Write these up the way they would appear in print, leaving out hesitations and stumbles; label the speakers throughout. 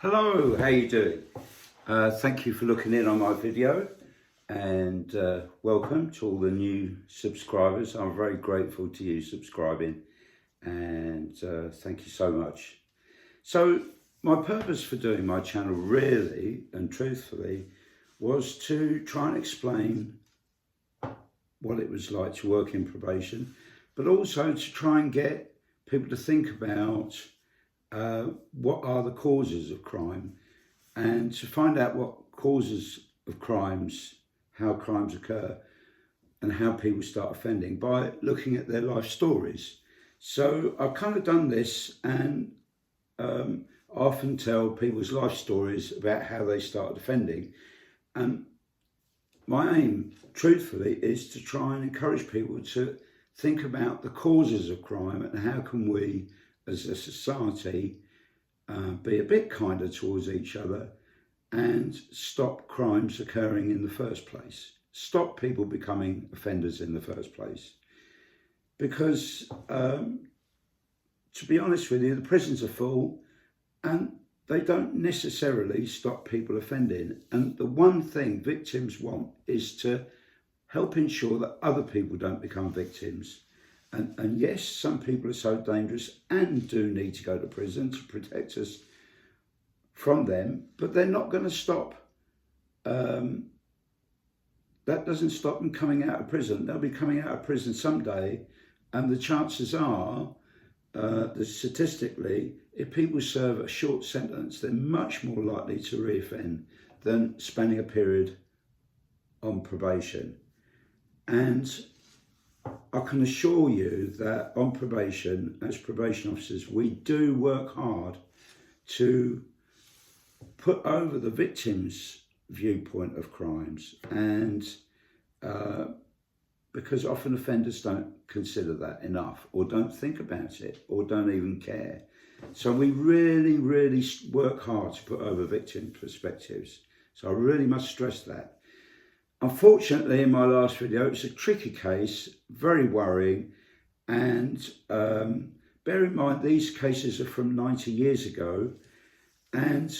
Speaker 1: Hello, how you doing? Thank you for looking in on my video, and welcome to all the new subscribers. I'm very grateful to you subscribing, and thank you so much. So my purpose for doing my channel really and truthfully was to try and explain what it was like to work in probation, but also to try and get people to think about what are the causes of crime, and to find out what causes of crimes, how crimes occur, and how people start offending by looking at their life stories. So I've kind of done this and often tell people's life stories about how they started offending. And my aim, truthfully, is to try and encourage people to think about the causes of crime and how can we, as a society, be a bit kinder towards each other and stop crimes occurring in the first place. Stop people becoming offenders in the first place. Because, to be honest with you, the prisons are full and they don't necessarily stop people offending. And the one thing victims want is to help ensure that other people don't become victims. And yes, some people are so dangerous and do need to go to prison to protect us from them, but they're not going to stop. That doesn't stop them coming out of prison. They'll be coming out of prison someday, and the chances are that statistically, if people serve a short sentence, they're much more likely to reoffend than spending a period on probation. And I can assure you that on probation, as probation officers, we do work hard to put over the victim's viewpoint of crimes, and because often offenders don't consider that enough, or don't think about it, or don't even care. So we really work hard to put over victim perspectives. So I really must stress that. Unfortunately, in my last video, it's a tricky case, very worrying, and bear in mind these cases are from 90 years ago, and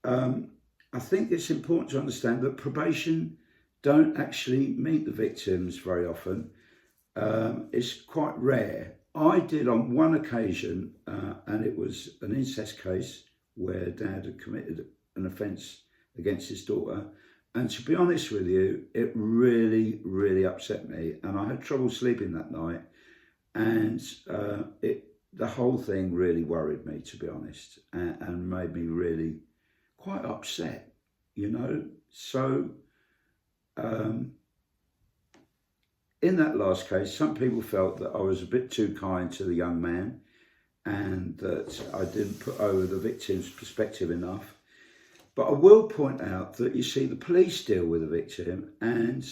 Speaker 1: I think it's important to understand that probation don't actually meet the victims very often. It's quite rare. I did on one occasion, and it was an incest case where Dad had committed an offence against his daughter. And to be honest with you, it really upset me, and I had trouble sleeping that night, and the whole thing really worried me, to be honest, and made me really quite upset, you know. So in that last case, some people felt that I was a bit too kind to the young man and that I didn't put over the victim's perspective enough. But I will point out that, you see, the police deal with the victim, and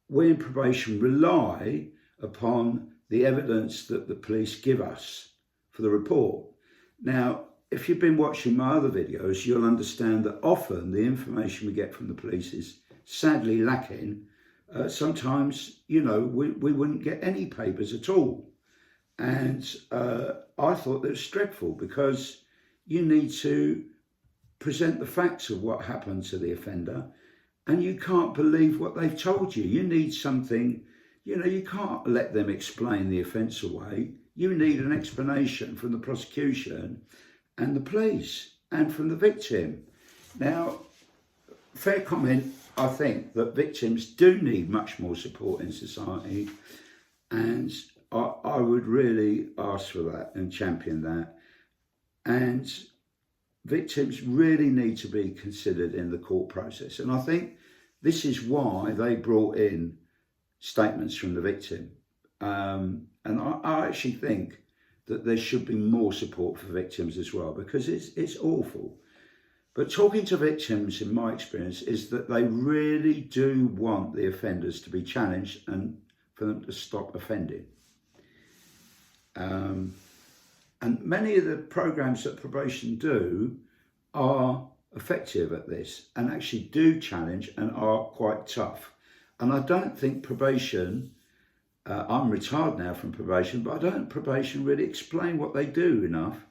Speaker 1: we in probation rely upon the evidence that the police give us for the report. Now, if you've been watching my other videos, you'll understand that often the information we get from the police is sadly lacking. Sometimes, you know, we wouldn't get any papers at all. And I thought that was dreadful, because you need to present the facts of what happened to the offender, and you can't believe what they've told you. You need something, you know, you can't let them explain the offence away. You need an explanation from the prosecution and the police and from the victim. Now, fair comment, I think that victims do need much more support in society, and I would really ask for that and champion that. And victims really need to be considered in the court process. And I think this is why they brought in statements from the victim. And I actually think that there should be more support for victims as well, because it's awful. But talking to victims, in my experience, is that they really do want the offenders to be challenged and for them to stop offending. And many of the programs that probation do are effective at this and actually do challenge and are quite tough. And I don't think probation, I'm retired now from probation, but I don't think probation really explain what they do enough.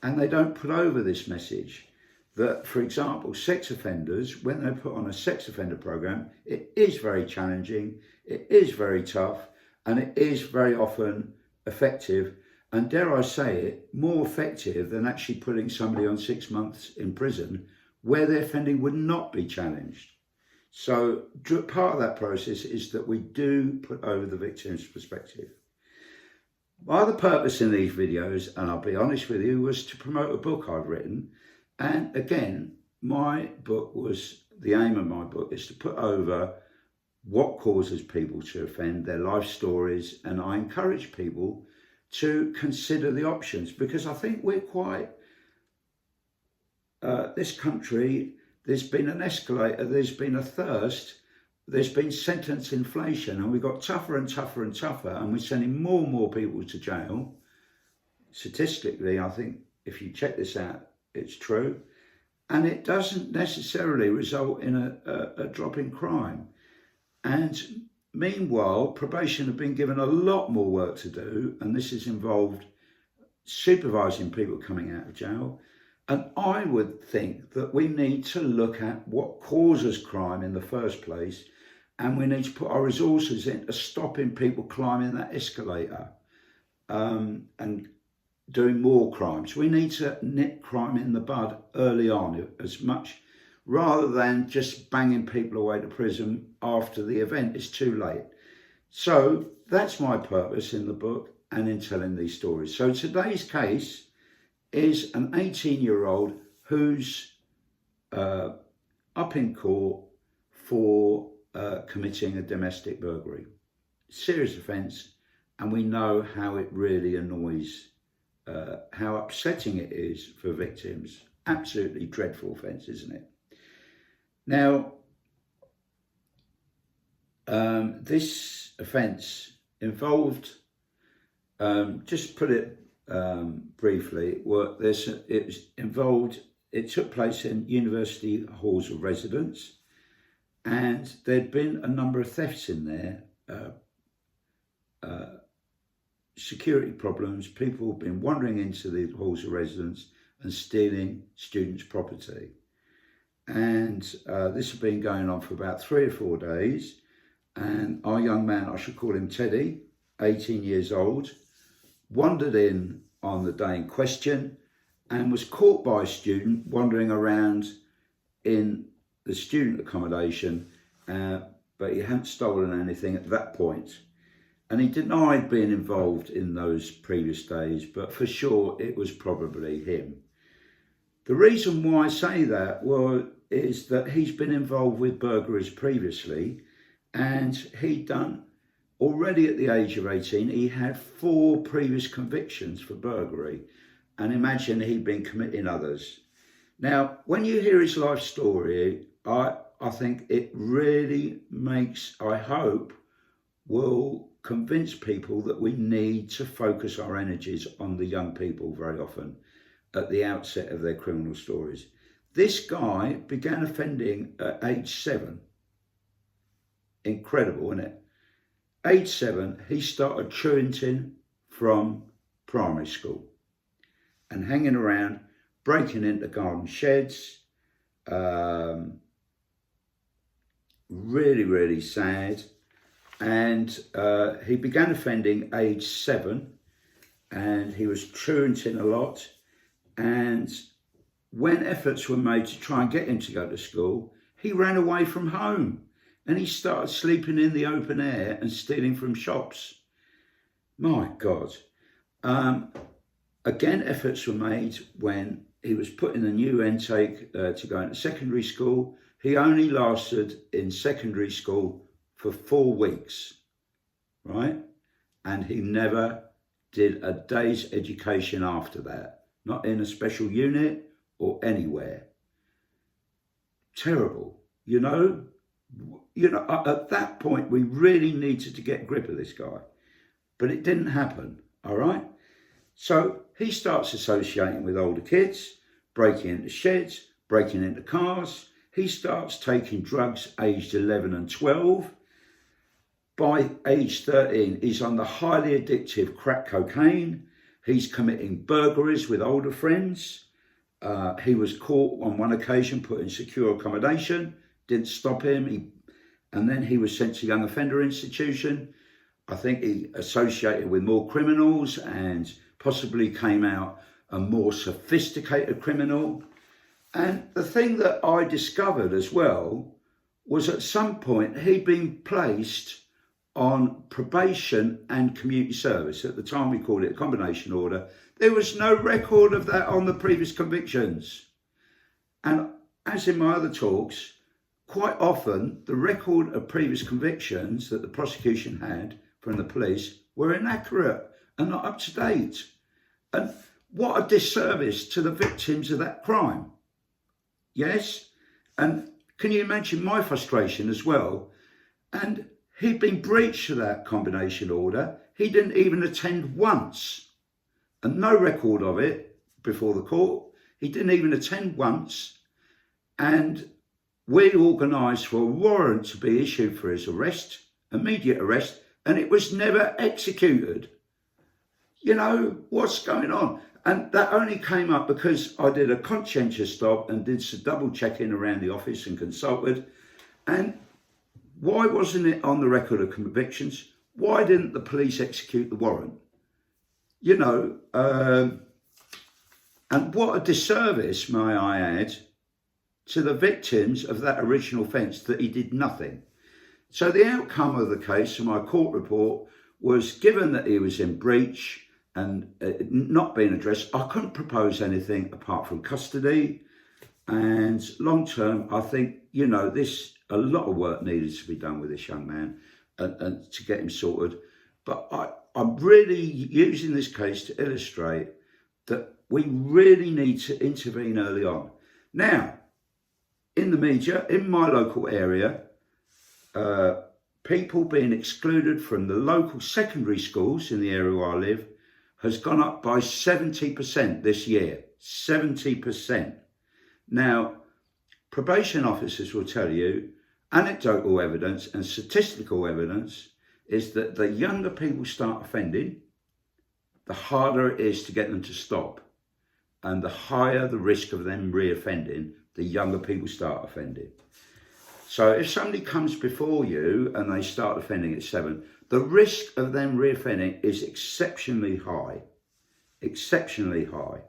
Speaker 1: and they don't put over this message that, for example, sex offenders, when they're put on a sex offender program, it is very challenging, it is very tough, and it is very often effective, and dare I say it, more effective than actually putting somebody on 6 months in prison where their offending would not be challenged. So part of that process is that we do put over the victim's perspective. My other purpose in these videos, and I'll be honest with you, was to promote a book I've written. And again, the aim of my book is to put over what causes people to offend, their life stories, and I encourage people to consider the options, because I think we're quite, this country, there's been an escalator, there's been a thirst, there's been sentence inflation, and we've got tougher and tougher and tougher, and we're sending more and more people to jail. Statistically, I think if you check this out, it's true. And it doesn't necessarily result in a drop in crime. And meanwhile, probation have been given a lot more work to do, and this has involved supervising people coming out of jail. And I would think that we need to look at what causes crime in the first place, and we need to put our resources into stopping people climbing that escalator and doing more crimes. We need to nip crime in the bud early on as much, rather than just banging people away to prison after the event is too late. So that's my purpose in the book and in telling these stories. So today's case is an 18-year-old who's up in court for committing a domestic burglary. Serious offence, and we know how it really annoys, how upsetting it is for victims. Absolutely dreadful offence, isn't it? Now, this offence involved, just put it briefly, it took place in university halls of residence, and there'd been a number of thefts in there, security problems, people had been wandering into the halls of residence and stealing students' property. And this had been going on for about 3 or 4 days. And our young man, I should call him Teddy, 18 years old, wandered in on the day in question and was caught by a student wandering around in the student accommodation, but he hadn't stolen anything at that point. And he denied being involved in those previous days, but for sure it was probably him. The reason why I say that is that he's been involved with burglaries previously, and he'd done, already at the age of 18, he had 4 previous convictions for burglary, and imagine he'd been committing others. Now, when you hear his life story, I think it really makes, I hope, will convince people that we need to focus our energies on the young people very often at the outset of their criminal stories. This guy began offending at age 7. Incredible, isn't it? Age 7, he started truanting from primary school and hanging around, breaking into garden sheds. Really, really sad. And he began offending age 7, and he was truanting a lot. And when efforts were made to try and get him to go to school, he ran away from home and he started sleeping in the open air and stealing from shops. My God. Again, efforts were made when he was put in the new intake to go into secondary school. He only lasted in secondary school for 4 weeks, right? And he never did a day's education after that, not in a special unit or anywhere. Terrible, you know, at that point, we really needed to get grip of this guy, but it didn't happen, all right? So he starts associating with older kids, breaking into sheds, breaking into cars. He starts taking drugs aged 11 and 12. By age 13, he's on the highly addictive crack cocaine, He's committing burglaries with older friends. He was caught on one occasion put in secure accommodation, didn't stop him. And then he was sent to young offender institution. I think he associated with more criminals and possibly came out a more sophisticated criminal. And the thing that I discovered as well was at some point he'd been placed on probation and community service. At the time we called it a combination order. There was no record of that on the previous convictions. And as in my other talks, quite often the record of previous convictions that the prosecution had from the police were inaccurate and not up to date. And what a disservice to the victims of that crime. Yes? And can you imagine my frustration as well? And he'd been breached of that combination order. He didn't even attend once. And no record of it before the court. He didn't even attend once. And we organised for a warrant to be issued for his arrest, immediate arrest, and it was never executed. You know, what's going on? And that only came up because I did a conscientious stop and did some double checking around the office and consulted. And why wasn't it on the record of convictions? Why didn't the police execute the warrant? You know, and what a disservice, may I add, to the victims of that original offence that he did nothing. So the outcome of the case in my court report was, given that he was in breach and not being addressed, I couldn't propose anything apart from custody. And long term, I think, you know, a lot of work needed to be done with this young man and to get him sorted. But I'm really using this case to illustrate that we really need to intervene early on. Now, in the media, in my local area, people being excluded from the local secondary schools in the area where I live has gone up by 70% this year. 70%. Now, probation officers will tell you, anecdotal evidence and statistical evidence is that the younger people start offending, the harder it is to get them to stop. And the higher the risk of them re-offending, the younger people start offending. So if somebody comes before you and they start offending at 7, the risk of them re-offending is exceptionally high. Exceptionally high.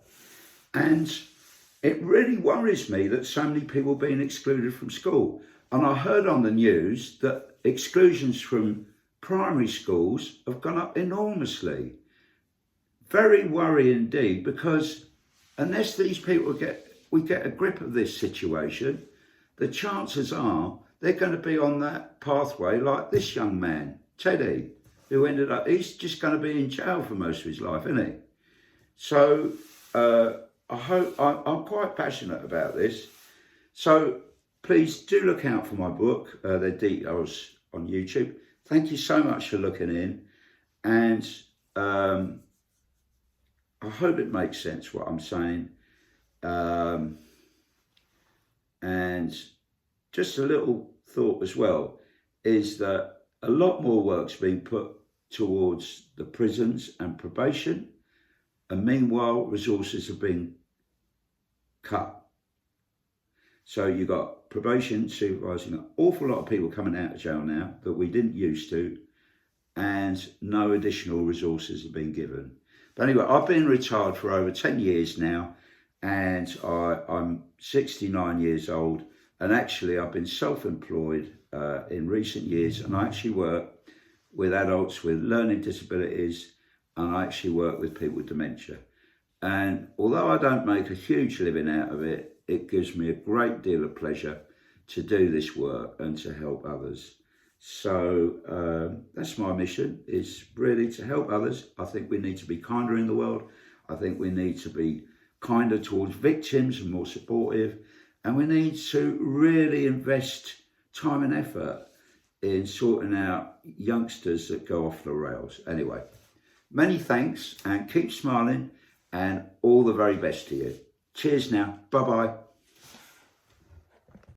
Speaker 1: And it really worries me that so many people are being excluded from school. And I heard on the news that exclusions from primary schools have gone up enormously. Very worrying indeed, because unless these people we get a grip of this situation, the chances are they're going to be on that pathway like this young man, Teddy, who ended up, he's just going to be in jail for most of his life, isn't he? So I'm quite passionate about this. So please do look out for my book. There are details on YouTube. Thank you so much for looking in. And I hope it makes sense what I'm saying. And just a little thought as well is that a lot more work's being put towards the prisons and probation, and meanwhile resources have been cut. So you've got probation supervising an awful lot of people coming out of jail now that we didn't used to, and no additional resources have been given. But anyway, I've been retired for over 10 years now, and I'm 69 years old, and actually I've been self-employed in recent years, and I actually work with adults with learning disabilities, and I actually work with people with dementia. And although I don't make a huge living out of it, it gives me a great deal of pleasure to do this work and to help others. So that's my mission, is really to help others. I think we need to be kinder in the world. I think we need to be kinder towards victims and more supportive. And we need to really invest time and effort in sorting out youngsters that go off the rails. Anyway, many thanks, and keep smiling, and all the very best to you. Cheers now. Bye-bye.